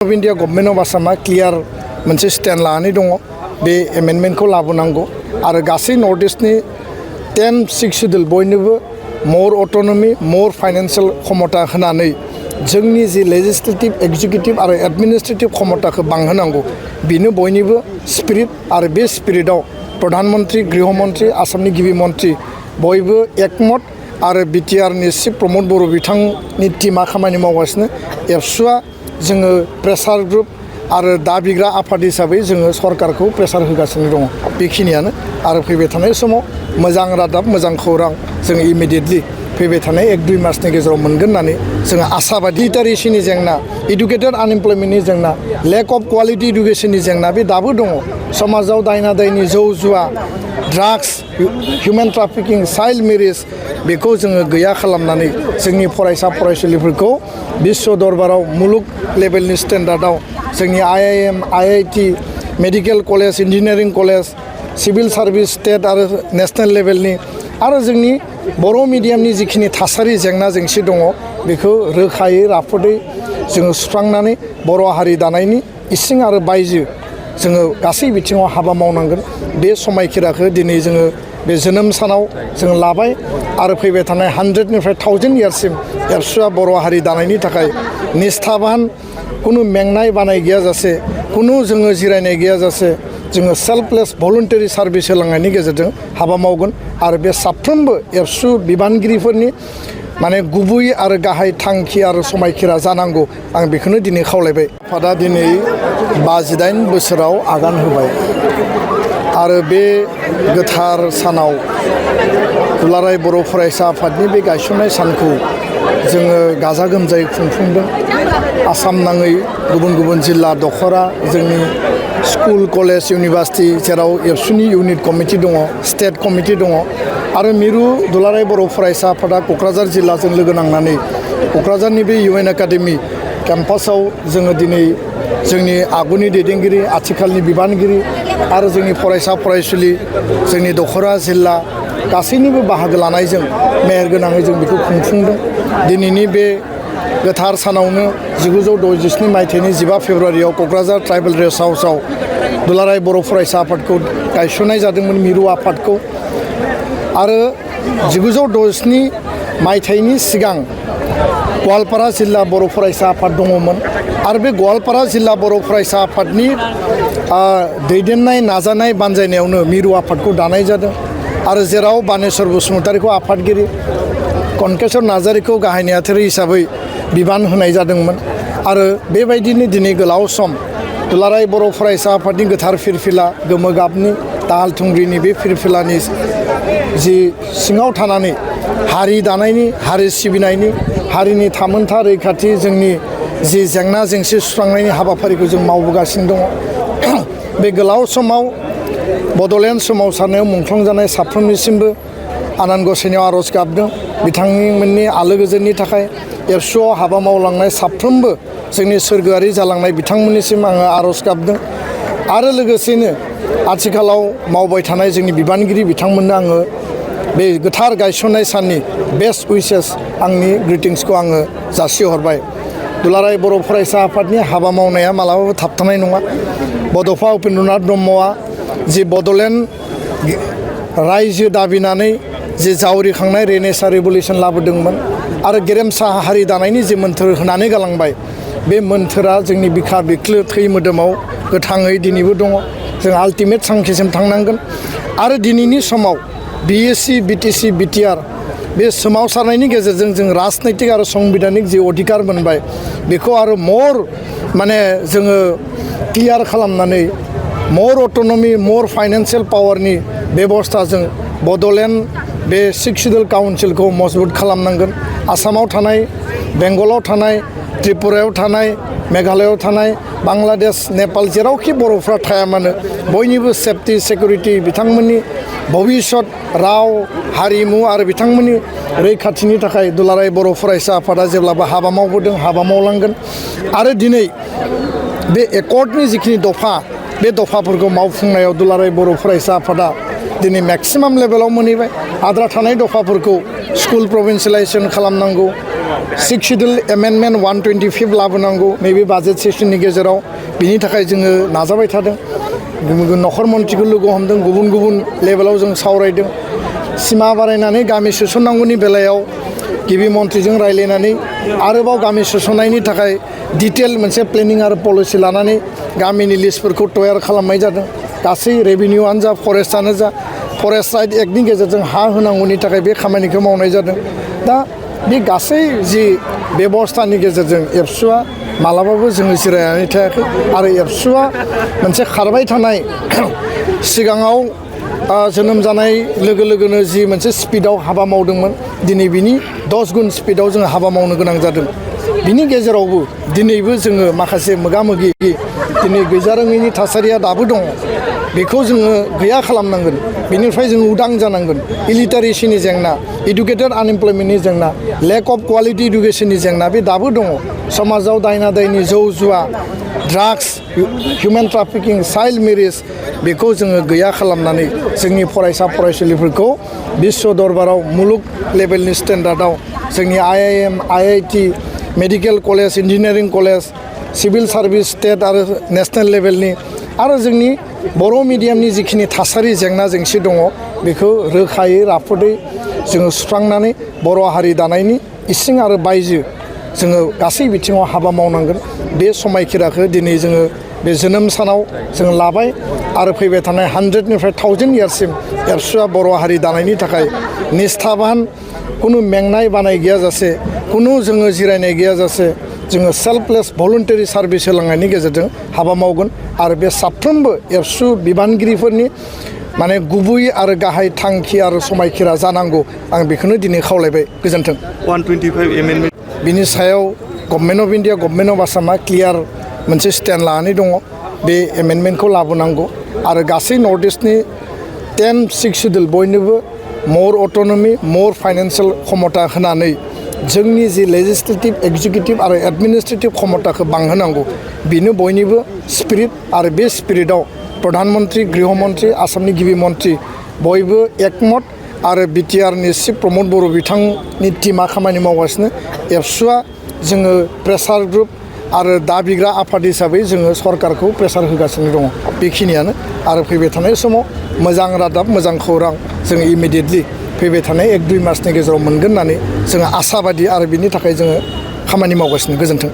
of India government of Assam clear मोनसे stand लानानै दङ बे एमेन्डमेन्टखौ लाबोनांगौ आरो गासै नर्थ इस्टनि 10-6 शेड्यूल बयनोबो मोर अटोनमी मोर फाइनेंशियल क्षमता होनानै जोंनि जि लेजिस्लेटिव एक्जिक्यूटिव आरो एडमिनिस्ट्रेटिव क्षमताखौ बांहोनांगौ बेनो बयनिबो स्पिरिट आरो बे स्पिरिटआव प्रधानमंत्री गृहमंत्री आसामनि गिबि मन्त्री बयबो एकमत आरो बिटिआरनि चिफ प्रमद बर' बिथांनि टीमा खामानि मावगासिनो एबसुआ जोङो प्रेसार ग्रुप आरो दाबिग्रा आफाद हिसाबै जोङो सरकारखौ प्रेसार होगासिनो दङ बेखिनियानो आरो फैबाय थानाय समाव मोजां रादाब मोजां खौरां जोङो इमिडियेटलि फैबाय थानाय 1-2 मासनि गेजेराव मोनगोन होननानै जोङो आसाबादि लिटारेसिनि जेंना इडुकेटेड आनएमप्लयमेन्टनि जेंना लेक अफ क्वालिटी इडुकेसननि जेंना बे दाबो दङ समाजाव दायना दायनि जौ जुवा drugs human trafficking child marriage बेखौ जोङो गैया खालामनानै जोंनि फरायसा फरायसुलिफोरखौ विश्व दरबाराव मुलुग लेभेलनि स्टेन्डार्डआव जोंनि IIM IIT medical college engineering college civil service state आरो नेशनेल लेभेलनि आरो जोंनि बर' मिडियामनि जिखिनि थासारि जेंना जेंसि दङ बेखौ रोखायै राफोदै जोङो सुस्रांनानै बर' हारि दानायनि इसिं आरो बायजो जोङो गासै बिथिङाव हाबा मावनांगोन बे समायखिराखौ दिनै जोङो बे जोनोम सानाव जों लाबाय आरो फैबाय थानाय 100निफ्राय 1000 इयारसिम एबसुआ बर' हारि दानायनि थाखाय निस्थाबान कुनु मेंनाय बानाय गैयाजासे कुनु जोङो जिरायनाय गैयाजासे जोङो सेल्फलेस भलुन्टारि सार्भिस होलांनायनि गेजेरजों हाबा मावगोन आरो बे साफ्रोमबो एबसु बिबानगिरिफोरनि माने गुबै आरो गाहाय थांखि आरो समायखिरा जानांगौ आं बेखौनो दिनै खावलायबाय आफादा दिनै 58 बोसोराव आगान होबाय आरो बे गोथार सानाव दुलाराय बर' फरायसा आफादनि बे गायसननाय सानखौ जोङो गाजा गोमजायै खुंफुंदों आसाम नाङै गुबुन गुबुन जिल्ला दखरा जोंनि स्कुल कलेज इउनिभार्सिटि जेराव एबसुनि इउनिट कमिटि दङ स्टेट कमिटि दङ आरो मिरु दुलाराय बर' फरायसा आफादा क'क्राझार जिल्लाजों लोगो नांनानै क'क्राझारनि बे UN एकाडेमि केम्पासाव जोङो दिनै जोंनि आगुनि दैदेनगिरि आथिखालनि बिबानगिरि आरो जोंनि फरायसा फरायसुलि जोंनि दखरा जिल्ला गासैनिबो बाहागो लानायजों मेहेरगोनाङै जों बेखौ खुंफुंदों दिनैनि बे गोथार सानावनो 1967 मायथाइनि 15 फेब्रुवारियाव क'क्राझार ट्राइबेल रेस्ट हाउसआव दुलाराय बर' फरायसा आफादखौ गायसननाय जादोंमोन मिरु आफादखौ आरो 1967 मायथाइनि सिगां गवालपारा जिल्ला बर' फरायसा आफाद दङमोन आरो बे गवालपारा जिल्ला बर' फरायसा आफादनि दैदेननाय नाजानाय बानजायनायावनो मिरु आफादखौ दानाय जादों आरो जेराव बानेश्वर बसुमतारीखौ आफादगिरि कनकेश्वर नार्जारीखौ गाहाय नेहाथारि हिसाबै बिबान होनाय जादोंमोन आरो बेबायदिनो दिनै गोलाव सम दुलाराय बर' फरायसा आफादनि गोथार फिरफिला गोमो गाबनि दाहाल थुंग्रिनि बे फिरफिलानि जि सिङाव थानानै हारि दानायनि हारि सिबिनायनि हारिनि थामोनथा रैखाथि जोंनि जि जेंना जेंसि सुस्रांनायनि हाबाफारिखौ जों मावबोगासिनो दङ बे गोलाव समाव बड'लेण्ड सोमावसारनायाव मुंख्लं जानाय साफ्रोमनिसिमबो आनान गसाइनियाव आर'ज गाबदों बिथांमोननि आलो गोजोननि थाखाय एबसुआव हाबा मावलांनाय साफ्रोमबो जोंनि सोरगोआरि जालांनाय बिथांमोननिसिम आङो आर'ज गाबदों आरो लोगोसेनो आथिखालाव मावबाय थानाय जोंनि बिबानगिरि बिथांमोननो आङो बे गोथार गायसननाय साननि बेस्ट उइसेस आंनि ग्रिटिंसखौ आङो जासिहरबाय दुलाराय बर' फरायसा आफादनि हाबा मावनाया मालाबाबो थाबथानाय नङा बड'फा उपेन्द्रनाथ ब्रह्मआ जि बड'लेण्ड रायजो दाबिनानै जि जावरिखांनाय रेनेसां रिभलिउसन लाबोदोंमोन आरो गेरेमसा हारि दानायनि जि मोन्थोर होनानै गालांबाय बे मोन्थोरा जोंनि बिखा बिख्लो थै मोदोमाव गोथाङै दिनैबो दङ जों आल्टिमेट थांखिसिम थांनांगोन आरो दिनैनि समाव BSc BTC BTR बे सोमावसारनायनि गेजेरजों जों राजनैतिक आरो संबिधानिक जि अधिकार मोनबाय बेखौ आरो मर माने जोङो क्लियार खालामनानै मर अट'नमी मर फाइनेन्शियल पावारनि बेबस्थाजों बड'लेण्ड बे 6 शेड्यूल काउन्सिलखौ मजबुत खालामनांगोन आसामाव थानाय बेंगलाव थानाय त्रिपुरायाव थानाय मेघालयआव थानाय बांलादेश नेपाल जेरावखि बर'फ्रा थाया मानो बयनिबो सेफटि सिकिउरिटि बिथांमोननि भबिष्यत राव हारिमु आरो बिथांमोननि रैखाथिनि थाखाय दुलाराय बर' फरायसा आफादा जेब्लाबो हाबा मावबोदों हाबा मावलांगोन आरो दिनै बे एकर्डनि जिखिनि दफा बे दफाफोरखौ मावफुंनायाव दुलाराय बर' फरायसा आफादा दिनै मेक्सिमाम लेभेलाव मोनहैबाय आद्रा थानाय दफाफोरखौ स्कुल प्रभिन्सियेलाइजेसन खालामनांगौ सिक्स शिड्युल एमेन्डमेन्ट 125 लाबोनांगौ नैबे बाजेट सेसननि गेजेराव बिनि थाखाय जोङो नाजाबाय थादों नखर मन्थ्रिखौ लोगो हमदों गुबुन गुबुन लेभेलाव जों सावरायदों सिमा बारायनानै गामि सोसननांगौनि बेलायाव गिबि मन्थ्रिजों रायलायनानै आरोबाव गामि सोसननायनि थाखाय डिटेल मोनसे प्लेनिं आरो पलिसि लानानै गामिनि लिस्टफोरखौ तयार खालामनाय जादों गासै रेभिनिउआनो जा फरेस्टआनो जा फरेस्ट राइट एक्टनि गेजेरजों हा होनांगौनि थाखाय बे खामानिखौ मावनाय जादों दा बे गासै जि बेबस्थानि गेजेरजों एबसुआ मालाबाबो जोङो जिरायनानै थायाखै आरो एबसुआ मोनसे खारबाय थानाय सिगाङाव जोनोम जानाय लोगो लोगोनो जि मोनसे स्पिडआव हाबा मावदोंमोन दिनै बिनि 10 गुन स्पिडआव जोङो हाबा मावनो गोनां जादों बिनि गेजेरावबो दिनैबो जोङो माखासे मोगा-मोगि दिनै गैजारोङैनि थासारिया दाबो दङ बेखौ जोङो गैया खालामनांगोन बेनिफ्राय जों उदां जानांगोन इलिटारेसिनि जेंना इडुकेटेड आनएमप्लयमेन्टनि जेंना लेक अफ क्वालिटि इडुकेसननि जेंना बे दाबो दङ समाजाव दायना दायनि जौ जुवा drugs human trafficking child marriage बेखौ जोङो गैया खालामनानै जोंनि फरायसा फरायसुलिफोरखौ बिश्व दरबाराव मुलुग लेभेलनि स्टेन्डार्डआव जोंनि IIM IIT medical college engineering college civil service state आरो नेशनेल लेभेलनि आरो जोंनि बर' मिडियामनि जिखिनि थासारि जेंना जेंसि दङ बेखौ रोखायै राफोदै जोङो सुस्रांनानै बर' हारि दानायनि इसिं आरो बायजो जोङो गासै बिथिङाव हाबा मावनांगोन बे समायखिराखौ दिनै जोङो बे जोनोम सानाव जों लाबाय आरो फैबाय थानाय 100निफ्राय 1000 इयारसिम एबसुआ बर' हारि दानायनि थाखाय निस्थाबान कुनु मेंनाय बानाय गैयाजासे कुनु जोङो जिरायनाय गैयाजासे जोङो सेल्फलेस भलुन्टारि सार्भिस होलांनायनि गेजेरजों हाबा मावगोन आरो बे साफ्रोमबो एबसु बिबानगिरिफोरनि माने गुबै आरो गाहाय थांखि आरो समायखिरा जानांगौ आं बेखौनो दिनै खावलायबाय गोजोन्थों 125 एमेन्डमेन्ट बिनि सायाव government of India government of आसामा क्लियार मोनसे स्टेन्ड लानानै दङ बे एमेन्डमेन्टखौ लाबोनांगौ आरो गासै नर्थ इस्टनि 10-6 शिड्युल बयनोबो मर अट'नमि मर फाइनेन्सियेल क्षमता होनानै जोंनि जि लेजिस्लेटिभ एक्जिकिउटिभ आरो एडमिनिस्ट्रेटिभ क्षमताखौ बांहोनांगौ बेनो बयनिबो स्पिरिट आरो बे स्पिरिटआव प्रधानमन्त्री गृहमन्त्री आसामनि गिबि मन्थ्रि बयबो एकमत आरो बिटिआरनि चिफ प्रमद बर' बिथांनि टीमा खामानि मावगासिनो एबसुआ जोङो प्रेसार ग्रुप आरो दाबिग्रा आफाद हिसाबै जोङो सरकारखौ प्रेसार होगासिनो दङ बेखिनियानो आरो फैबाय थानाय समाव मोजां रादाब मोजां खौरां जोङो इमिडियेटलि फैबाय थानाय 1-2 मासनि गेजेराव मोनगोन होननानै जोङो आसाबादि आरो बिनि थाखाय जोङो खामानि मावगासिनो गोजोन्थों